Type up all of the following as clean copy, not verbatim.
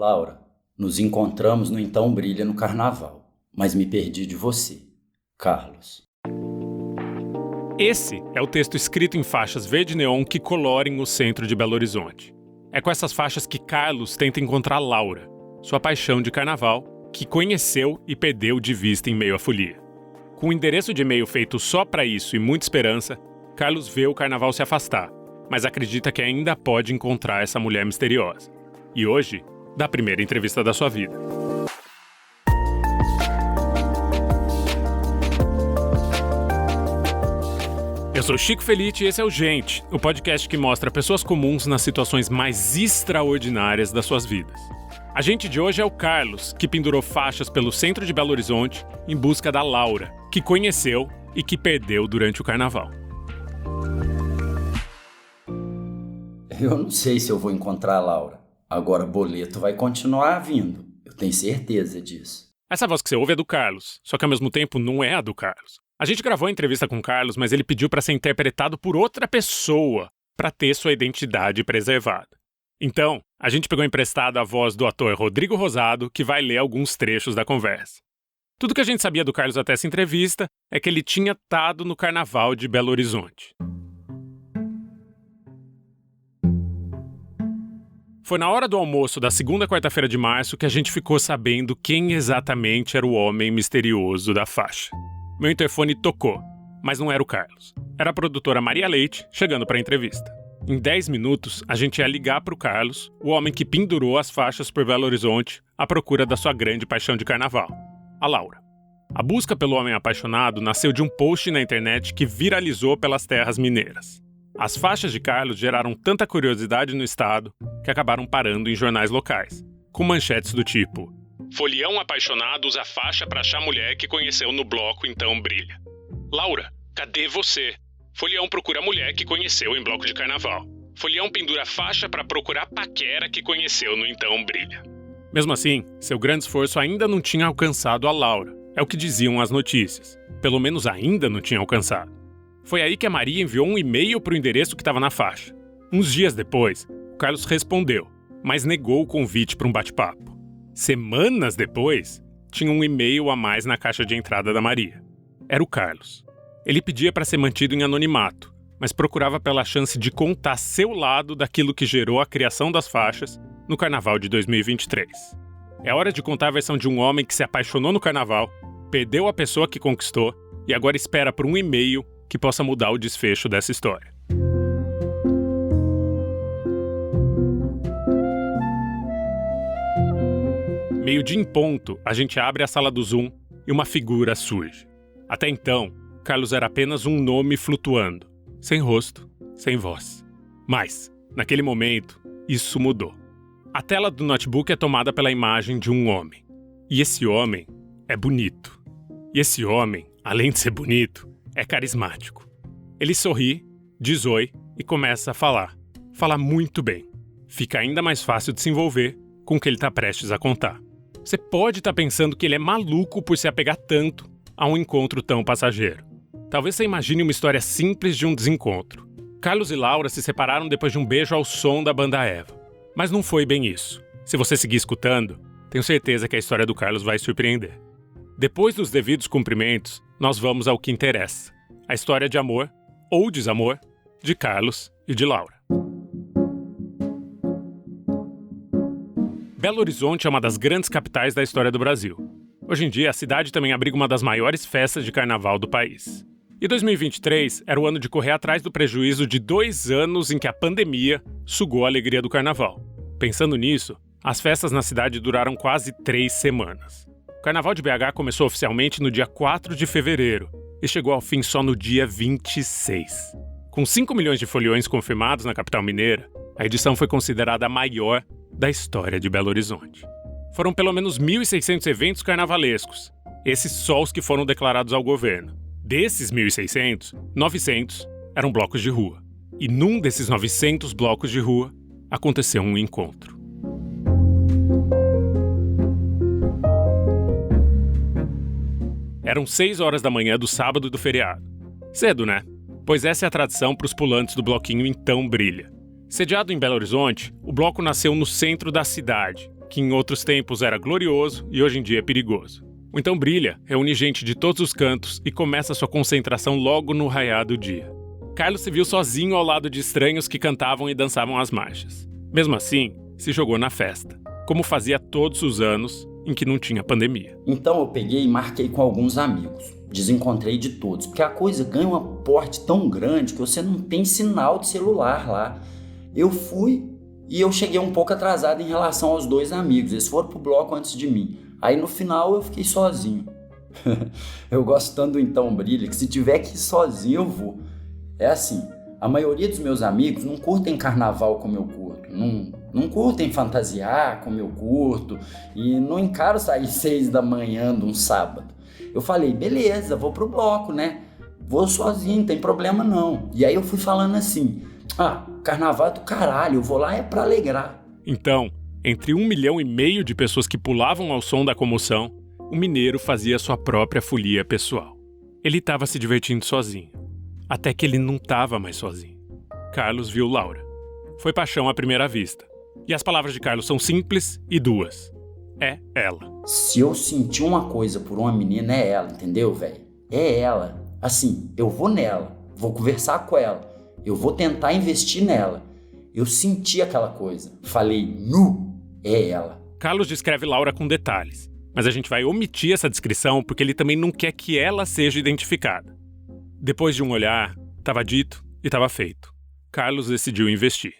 Laura, nos encontramos no Então Brilha no Carnaval, mas me perdi de você. Carlos. Esse é o texto escrito em faixas verde neon que colorem o centro de Belo Horizonte. É com essas faixas que Carlos tenta encontrar Laura, sua paixão de carnaval, que conheceu e perdeu de vista em meio à folia. Com o endereço de e-mail feito só para isso e muita esperança, Carlos vê o carnaval se afastar, mas acredita que ainda pode encontrar essa mulher misteriosa. E hoje, dá a primeira entrevista da sua vida. Eu sou Chico Felitti e esse é o Gente, o podcast que mostra pessoas comuns nas situações mais extraordinárias das suas vidas. A gente de hoje é o Carlos, que pendurou faixas pelo centro de Belo Horizonte em busca da Laura, que conheceu e que perdeu durante o carnaval. Eu não sei se eu vou encontrar a Laura. Agora boleto vai continuar vindo. Eu tenho certeza disso. Essa voz que você ouve é do Carlos, só que ao mesmo tempo não é a do Carlos. A gente gravou a entrevista com o Carlos, mas ele pediu para ser interpretado por outra pessoa para ter sua identidade preservada. Então, a gente pegou emprestado a voz do ator Rodrigo Rosado, que vai ler alguns trechos da conversa. Tudo que a gente sabia do Carlos até essa entrevista é que ele tinha estado no Carnaval de Belo Horizonte. Foi na hora do almoço da segunda quarta-feira de março que a gente ficou sabendo quem exatamente era o homem misterioso da faixa. Meu interfone tocou, mas não era o Carlos. Era a produtora Maria Leite chegando para a entrevista. Em 10 minutos, a gente ia ligar para o Carlos, o homem que pendurou as faixas por Belo Horizonte à procura da sua grande paixão de carnaval, a Laura. A busca pelo homem apaixonado nasceu de um post na internet que viralizou pelas terras mineiras. As faixas de Carlos geraram tanta curiosidade no estado que acabaram parando em jornais locais, com manchetes do tipo: Folião apaixonado usa faixa para achar mulher que conheceu no bloco Então Brilha. Laura, cadê você? Folião procura mulher que conheceu em bloco de carnaval. Folião pendura faixa para procurar paquera que conheceu no Então Brilha. Mesmo assim, seu grande esforço ainda não tinha alcançado a Laura. É o que diziam as notícias. Pelo menos ainda não tinha alcançado. Foi aí que a Maria enviou um e-mail para o endereço que estava na faixa. Uns dias depois, o Carlos respondeu, mas negou o convite para um bate-papo. Semanas depois, tinha um e-mail a mais na caixa de entrada da Maria. Era o Carlos. Ele pedia para ser mantido em anonimato, mas procurava pela chance de contar seu lado daquilo que gerou a criação das faixas no Carnaval de 2023. É hora de contar a versão de um homem que se apaixonou no Carnaval, perdeu a pessoa que conquistou e agora espera por um e-mail que possa mudar o desfecho dessa história. Meio-dia em ponto, a gente abre a sala do Zoom e uma figura surge. Até então, Carlos era apenas um nome flutuando, sem rosto, sem voz. Mas, naquele momento, isso mudou. A tela do notebook é tomada pela imagem de um homem. E esse homem é bonito. E esse homem, além de ser bonito, é carismático. Ele sorri, diz oi e começa a falar. Fala muito bem. Fica ainda mais fácil de se envolver com o que ele está prestes a contar. Você pode estar pensando que ele é maluco por se apegar tanto a um encontro tão passageiro. Talvez você imagine uma história simples de um desencontro. Carlos e Laura se separaram depois de um beijo ao som da banda Eva. Mas não foi bem isso. Se você seguir escutando, tenho certeza que a história do Carlos vai surpreender. Depois dos devidos cumprimentos, nós vamos ao que interessa. A história de amor, ou desamor, de Carlos e de Laura. Belo Horizonte é uma das grandes capitais da história do Brasil. Hoje em dia, a cidade também abriga uma das maiores festas de carnaval do país. E 2023 era o ano de correr atrás do prejuízo de 2 anos em que a pandemia sugou a alegria do carnaval. Pensando nisso, as festas na cidade duraram quase 3 semanas. O Carnaval de BH começou oficialmente no dia 4 de fevereiro e chegou ao fim só no dia 26. Com 5 milhões de foliões confirmados na capital mineira, a edição foi considerada a maior da história de Belo Horizonte. Foram pelo menos 1.600 eventos carnavalescos, esses só os que foram declarados ao governo. Desses 1.600, 900 eram blocos de rua. E num desses 900 blocos de rua, aconteceu um encontro. Eram 6 horas da manhã do sábado do feriado. Cedo, né? Pois essa é a tradição para os pulantes do bloquinho Então Brilha. Sediado em Belo Horizonte, o bloco nasceu no centro da cidade, que em outros tempos era glorioso e hoje em dia é perigoso. O Então Brilha reúne gente de todos os cantos e começa sua concentração logo no raiar do dia. Carlos se viu sozinho ao lado de estranhos que cantavam e dançavam as marchas. Mesmo assim, se jogou na festa, como fazia todos os anos em que não tinha pandemia. Então eu peguei e marquei com alguns amigos. Desencontrei de todos, porque a coisa ganha um porte tão grande que você não tem sinal de celular lá. Eu fui e eu cheguei um pouco atrasado em relação aos 2 amigos. Eles foram pro bloco antes de mim. Aí no final eu fiquei sozinho. Eu gosto tanto do Então Brilha que se tiver que ir sozinho eu vou. É assim, a maioria dos meus amigos não curtem carnaval como eu curto. Não curtem fantasiar como eu curto. E não encaro sair 6 da manhã de um sábado. Eu falei, beleza, vou pro bloco, né? Vou sozinho, não tem problema não. E aí eu fui falando assim, carnaval é do caralho, eu vou lá é pra alegrar. Então, entre 1,5 milhão de pessoas que pulavam ao som da comoção, o mineiro fazia sua própria folia pessoal. Ele estava se divertindo sozinho. Até que ele não estava mais sozinho. Carlos viu Laura. Foi paixão à primeira vista. E as palavras de Carlos são simples e duas. É ela. Se eu sentir uma coisa por uma menina, é ela, entendeu, velho? É ela. Assim, eu vou nela, vou conversar com ela, eu vou tentar investir nela. Eu senti aquela coisa. Falei, é ela. Carlos descreve Laura com detalhes, mas a gente vai omitir essa descrição porque ele também não quer que ela seja identificada. Depois de um olhar, estava dito e estava feito. Carlos decidiu investir.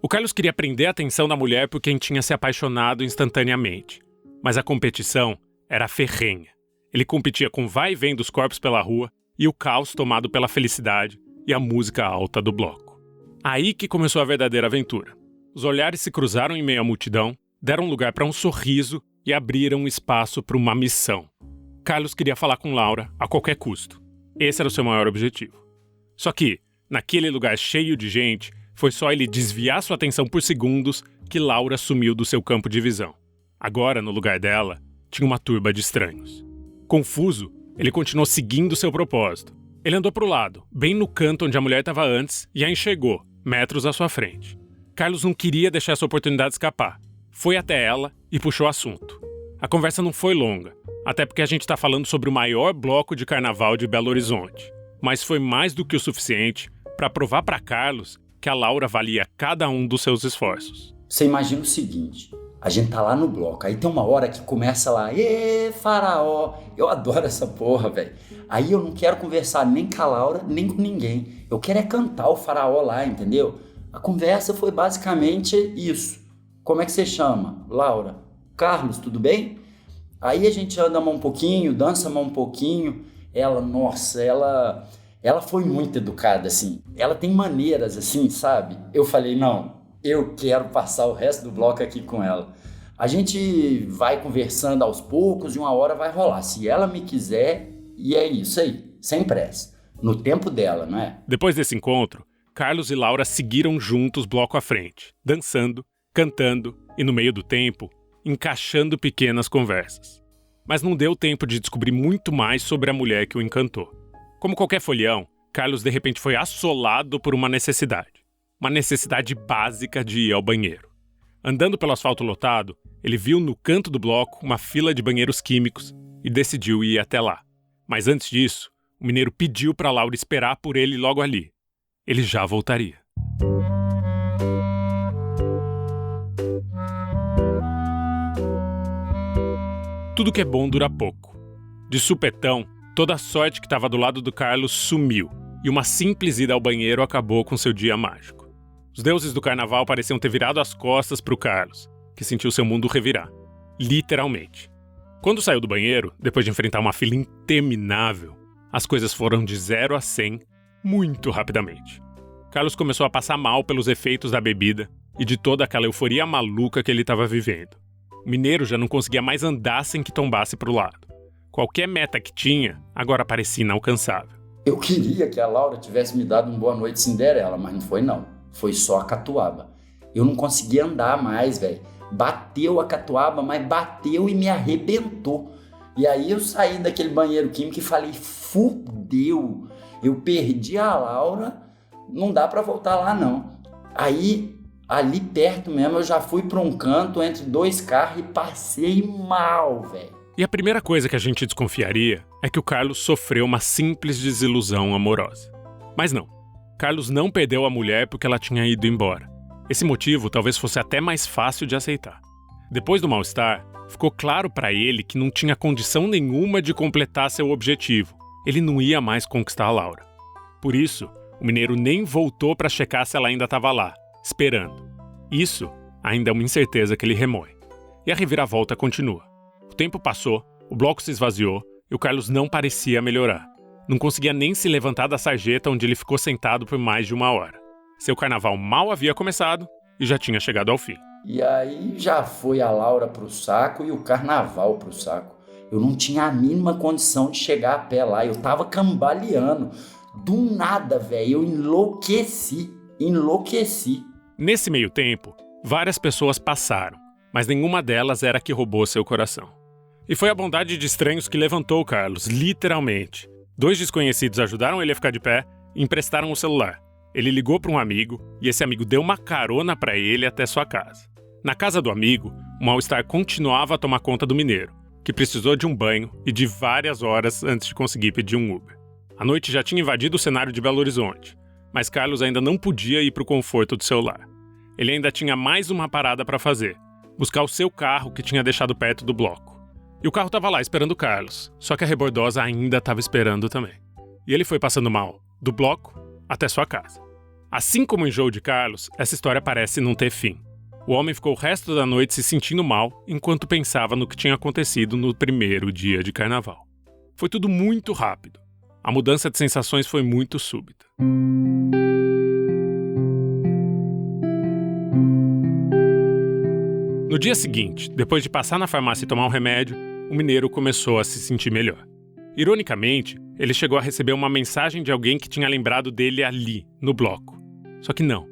O Carlos queria prender a atenção da mulher por quem tinha se apaixonado instantaneamente. Mas a competição era ferrenha. Ele competia com o vai e vem dos corpos pela rua e o caos tomado pela felicidade e a música alta do bloco. Aí que começou a verdadeira aventura. Os olhares se cruzaram em meio à multidão, deram lugar para um sorriso e abriram espaço para uma missão. Carlos queria falar com Laura a qualquer custo. Esse era o seu maior objetivo. Só que, naquele lugar cheio de gente, foi só ele desviar sua atenção por segundos que Laura sumiu do seu campo de visão. Agora, no lugar dela, tinha uma turba de estranhos. Confuso, ele continuou seguindo seu propósito. Ele andou para o lado, bem no canto onde a mulher estava antes, e a enxergou, metros à sua frente. Carlos não queria deixar essa oportunidade escapar. Foi até ela e puxou o assunto. A conversa não foi longa, até porque a gente está falando sobre o maior bloco de carnaval de Belo Horizonte. Mas foi mais do que o suficiente para provar para Carlos que a Laura valia cada um dos seus esforços. Você imagina o seguinte, a gente tá lá no bloco, aí tem uma hora que começa lá, faraó, eu adoro essa porra, velho. Aí eu não quero conversar nem com a Laura, nem com ninguém. Eu quero é cantar o faraó lá, entendeu? A conversa foi basicamente isso. Como é que você chama? Laura. Carlos, tudo bem? Aí a gente anda mais um pouquinho, dança mais um pouquinho. Ela foi muito educada, assim. Ela tem maneiras, assim, sabe? Eu falei, não, eu quero passar o resto do bloco aqui com ela. A gente vai conversando aos poucos e uma hora vai rolar. Se ela me quiser, e é isso aí, sem pressa. No tempo dela, não é? Depois desse encontro, Carlos e Laura seguiram juntos bloco à frente, dançando, cantando e, no meio do tempo, encaixando pequenas conversas. Mas não deu tempo de descobrir muito mais sobre a mulher que o encantou. Como qualquer folião, Carlos de repente foi assolado por uma necessidade. Uma necessidade básica de ir ao banheiro. Andando pelo asfalto lotado, ele viu no canto do bloco uma fila de banheiros químicos e decidiu ir até lá. Mas antes disso, o mineiro pediu para Laura esperar por ele logo ali. Ele já voltaria. Tudo que é bom dura pouco. De supetão, toda a sorte que estava do lado do Carlos sumiu, e uma simples ida ao banheiro acabou com seu dia mágico. Os deuses do carnaval pareciam ter virado as costas para o Carlos, que sentiu seu mundo revirar. Literalmente. Quando saiu do banheiro, depois de enfrentar uma fila interminável, as coisas foram de 0 a 100 muito rapidamente. Carlos começou a passar mal pelos efeitos da bebida e de toda aquela euforia maluca que ele estava vivendo. O mineiro já não conseguia mais andar sem que tombasse para o lado. Qualquer meta que tinha, agora parecia inalcançável. Eu queria que a Laura tivesse me dado um boa noite Cinderela, mas não foi não. Foi só a catuaba. Eu não conseguia andar mais, velho. Bateu a catuaba, mas bateu e me arrebentou. E aí eu saí daquele banheiro químico e falei, fudeu. Eu perdi a Laura, não dá pra voltar lá não. Aí, ali perto mesmo, eu já fui para um canto entre 2 carros e passei mal, velho. E a primeira coisa que a gente desconfiaria é que o Carlos sofreu uma simples desilusão amorosa. Mas não. Carlos não perdeu a mulher porque ela tinha ido embora. Esse motivo talvez fosse até mais fácil de aceitar. Depois do mal-estar, ficou claro para ele que não tinha condição nenhuma de completar seu objetivo. Ele não ia mais conquistar a Laura. Por isso, o mineiro nem voltou para checar se ela ainda estava lá, esperando. Isso ainda é uma incerteza que ele remoe. E a reviravolta continua. O tempo passou, o bloco se esvaziou e o Carlos não parecia melhorar. Não conseguia nem se levantar da sarjeta onde ele ficou sentado por mais de 1 hora. Seu carnaval mal havia começado e já tinha chegado ao fim. E aí já foi a Laura pro saco e o carnaval pro saco. Eu não tinha a mínima condição de chegar a pé lá, eu tava cambaleando. Do nada, velho, eu enlouqueci. Nesse meio tempo, várias pessoas passaram, mas nenhuma delas era a que roubou seu coração. E foi a bondade de estranhos que levantou o Carlos, literalmente. 2 desconhecidos ajudaram ele a ficar de pé e emprestaram o celular. Ele ligou para um amigo e esse amigo deu uma carona para ele até sua casa. Na casa do amigo, o mal-estar continuava a tomar conta do mineiro, que precisou de um banho e de várias horas antes de conseguir pedir um Uber. A noite já tinha invadido o cenário de Belo Horizonte, mas Carlos ainda não podia ir para o conforto do seu lar. Ele ainda tinha mais uma parada para fazer, buscar o seu carro que tinha deixado perto do bloco. E o carro estava lá esperando o Carlos, só que a rebordosa ainda estava esperando também. E ele foi passando mal, do bloco até sua casa. Assim como o enjoo de Carlos, essa história parece não ter fim. O homem ficou o resto da noite se sentindo mal enquanto pensava no que tinha acontecido no primeiro dia de carnaval. Foi tudo muito rápido. A mudança de sensações foi muito súbita. No dia seguinte, depois de passar na farmácia e tomar um remédio, o mineiro começou a se sentir melhor. Ironicamente, ele chegou a receber uma mensagem de alguém que tinha lembrado dele ali, no bloco. Só que não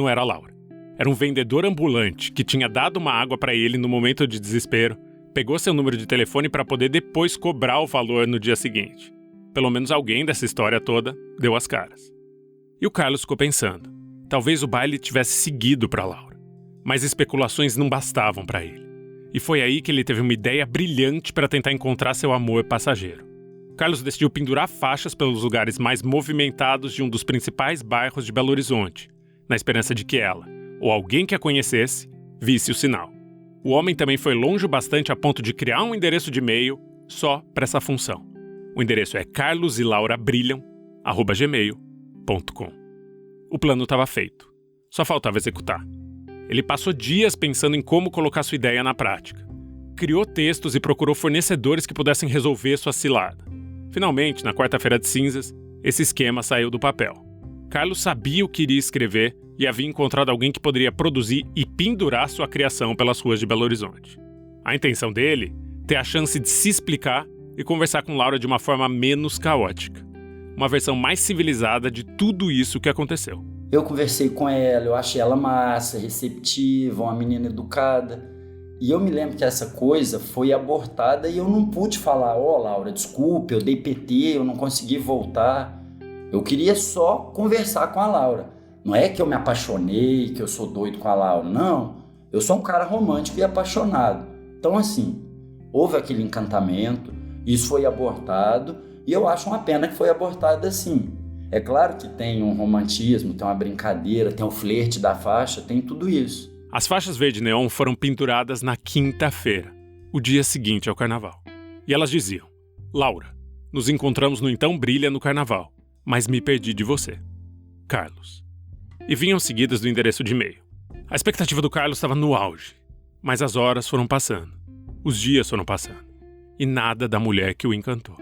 era a Laura. Era um vendedor ambulante que tinha dado uma água para ele no momento de desespero, pegou seu número de telefone para poder depois cobrar o valor no dia seguinte. Pelo menos alguém dessa história toda deu as caras. E o Carlos ficou pensando. Talvez o baile tivesse seguido para Laura. Mas especulações não bastavam para ele. E foi aí que ele teve uma ideia brilhante para tentar encontrar seu amor passageiro. Carlos decidiu pendurar faixas pelos lugares mais movimentados de um dos principais bairros de Belo Horizonte, na esperança de que ela, ou alguém que a conhecesse, visse o sinal. O homem também foi longe o bastante a ponto de criar um endereço de e-mail só para essa função. O endereço é carlosilaurabrilham@gmail.com. O plano estava feito. Só faltava executar. Ele passou dias pensando em como colocar sua ideia na prática. Criou textos e procurou fornecedores que pudessem resolver sua cilada. Finalmente, na quarta-feira de cinzas, esse esquema saiu do papel. Carlos sabia o que iria escrever e havia encontrado alguém que poderia produzir e pendurar sua criação pelas ruas de Belo Horizonte. A intenção dele, ter a chance de se explicar e conversar com Laura de uma forma menos caótica. Uma versão mais civilizada de tudo isso que aconteceu. Eu conversei com ela, eu achei ela massa, receptiva, uma menina educada. E eu me lembro que essa coisa foi abortada e eu não pude falar, Laura, desculpe, eu dei PT, eu não consegui voltar. Eu queria só conversar com a Laura. Não é que eu me apaixonei, que eu sou doido com a Laura, não. Eu sou um cara romântico e apaixonado. Então assim, houve aquele encantamento, isso foi abortado e eu acho uma pena que foi abortado assim. É claro que tem um romantismo, tem uma brincadeira, tem o flerte da faixa, tem tudo isso. As faixas verde neon foram penduradas na quinta-feira, o dia seguinte ao carnaval. E elas diziam: Laura, nos encontramos no Então Brilha no carnaval, mas me perdi de você. Carlos. E vinham seguidas do endereço de e-mail. A expectativa do Carlos estava no auge, mas as horas foram passando, os dias foram passando, e nada da mulher que o encantou.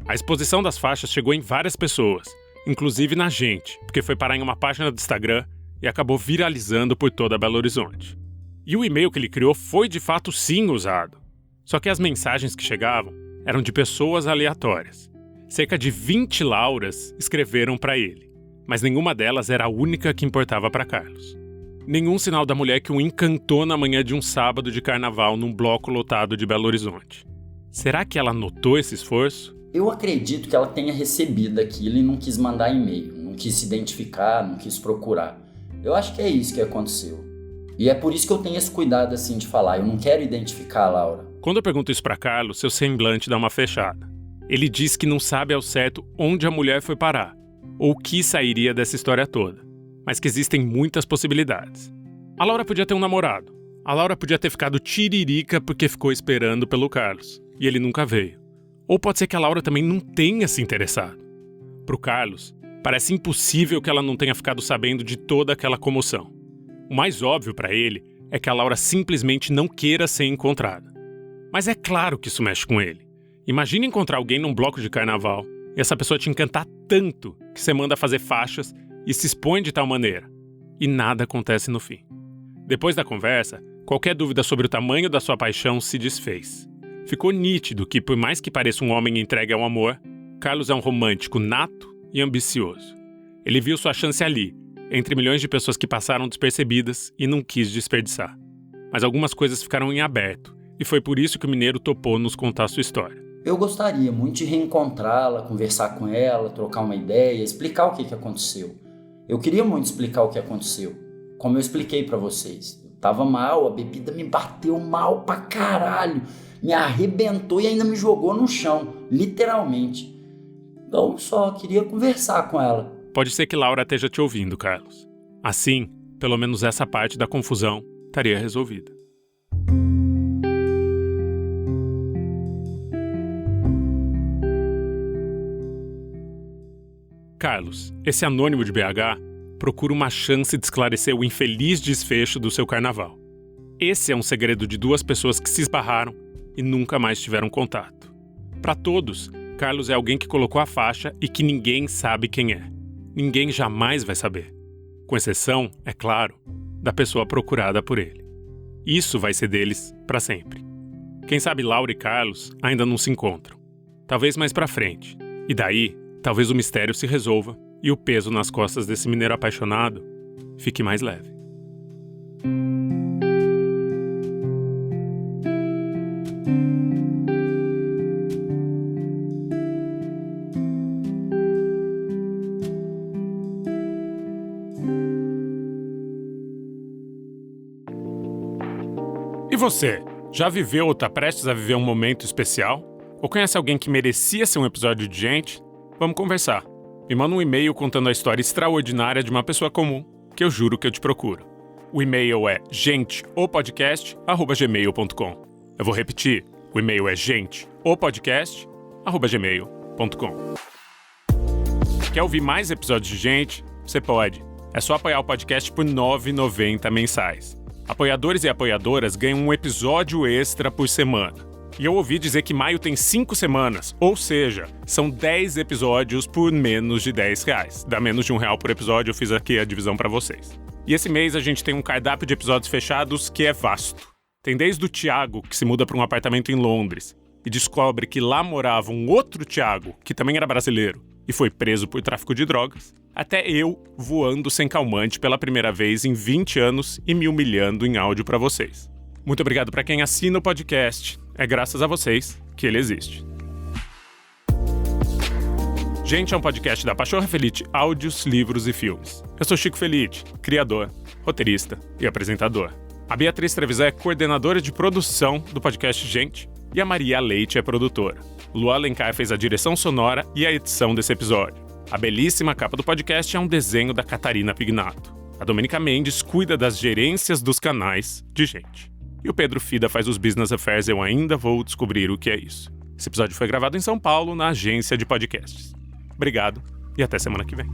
A exposição das faixas chegou em várias pessoas, inclusive na gente, porque foi parar em uma página do Instagram e acabou viralizando por toda Belo Horizonte. E o e-mail que ele criou foi de fato sim usado. Só que as mensagens que chegavam eram de pessoas aleatórias. Cerca de 20 Lauras escreveram para ele, mas nenhuma delas era a única que importava para Carlos. Nenhum sinal da mulher que o encantou na manhã de um sábado de carnaval num bloco lotado de Belo Horizonte. Será que ela notou esse esforço? Eu acredito que ela tenha recebido aquilo e não quis mandar e-mail, não quis se identificar, não quis procurar. Eu acho que é isso que aconteceu. E é por isso que eu tenho esse cuidado assim de falar. Eu não quero identificar a Laura. Quando eu pergunto isso pra Carlos, seu semblante dá uma fechada. Ele diz que não sabe ao certo onde a mulher foi parar, ou o que sairia dessa história toda, mas que existem muitas possibilidades. A Laura podia ter um namorado. A Laura podia ter ficado tiririca porque ficou esperando pelo Carlos, e ele nunca veio. Ou pode ser que a Laura também não tenha se interessado. Pro Carlos, parece impossível que ela não tenha ficado sabendo de toda aquela comoção. O mais óbvio pra ele é que a Laura simplesmente não queira ser encontrada. Mas é claro que isso mexe com ele. Imagina encontrar alguém num bloco de carnaval e essa pessoa te encantar tanto que você manda fazer faixas e se expõe de tal maneira. E nada acontece no fim. Depois da conversa, qualquer dúvida sobre o tamanho da sua paixão se desfez. Ficou nítido que, por mais que pareça um homem entregue ao amor, Carlos é um romântico nato e ambicioso. Ele viu sua chance ali, entre milhões de pessoas que passaram despercebidas e não quis desperdiçar. Mas algumas coisas ficaram em aberto, e foi por isso que o mineiro topou nos contar sua história. Eu gostaria muito de reencontrá-la, conversar com ela, trocar uma ideia, explicar o que aconteceu. Eu queria muito explicar o que aconteceu, como eu expliquei pra vocês. Eu tava mal, a bebida me bateu mal pra caralho, me arrebentou e ainda me jogou no chão, literalmente. Então só queria conversar com ela. Pode ser que Laura esteja te ouvindo, Carlos. Assim, pelo menos essa parte da confusão estaria resolvida. Carlos, esse anônimo de BH, procura uma chance de esclarecer o infeliz desfecho do seu carnaval. Esse é um segredo de duas pessoas que se esbarraram e nunca mais tiveram contato. Para todos, Carlos é alguém que colocou a faixa e que ninguém sabe quem é. Ninguém jamais vai saber. Com exceção, é claro, da pessoa procurada por ele. Isso vai ser deles para sempre. Quem sabe Laura e Carlos ainda não se encontram. Talvez mais para frente. E daí, talvez o mistério se resolva e o peso nas costas desse mineiro apaixonado fique mais leve. E você, já viveu ou está prestes a viver um momento especial? Ou conhece alguém que merecia ser um episódio de Gente? Vamos conversar. Me manda um e-mail contando a história extraordinária de uma pessoa comum, que eu juro que eu te procuro. O e-mail é genteopodcast@gmail.com. Eu vou repetir, o e-mail é genteopodcast@gmail.com. Quer ouvir mais episódios de Gente? Você pode. É só apoiar o podcast por R$ 9,90 mensais. Apoiadores e apoiadoras ganham um episódio extra por semana. E eu ouvi dizer que maio tem 5 semanas, ou seja, são 10 episódios por menos de R$10. Dá menos de R$1 por episódio, eu fiz aqui a divisão pra vocês. E esse mês a gente tem um cardápio de episódios fechados que é vasto. Tem desde o Thiago, que se muda para um apartamento em Londres, e descobre que lá morava um outro Thiago, que também era brasileiro, e foi preso por tráfico de drogas, até eu voando sem calmante pela primeira vez em 20 anos e me humilhando em áudio pra vocês. Muito obrigado pra quem assina o podcast. É graças a vocês que ele existe. Gente é um podcast da Pachorra Felite Áudios, Livros e Filmes. Eu sou Chico Felite, criador, roteirista e apresentador. A Beatriz Trevisan é coordenadora de produção do podcast Gente e a Maria Leite é produtora. Lu Alencar fez a direção sonora e a edição desse episódio. A belíssima capa do podcast é um desenho da Catarina Pignato. A Domenica Mendes cuida das gerências dos canais de Gente. E o Pedro Fida faz os Business Affairs, eu ainda vou descobrir o que é isso. Esse episódio foi gravado em São Paulo, na agência de podcasts. Obrigado e até semana que vem.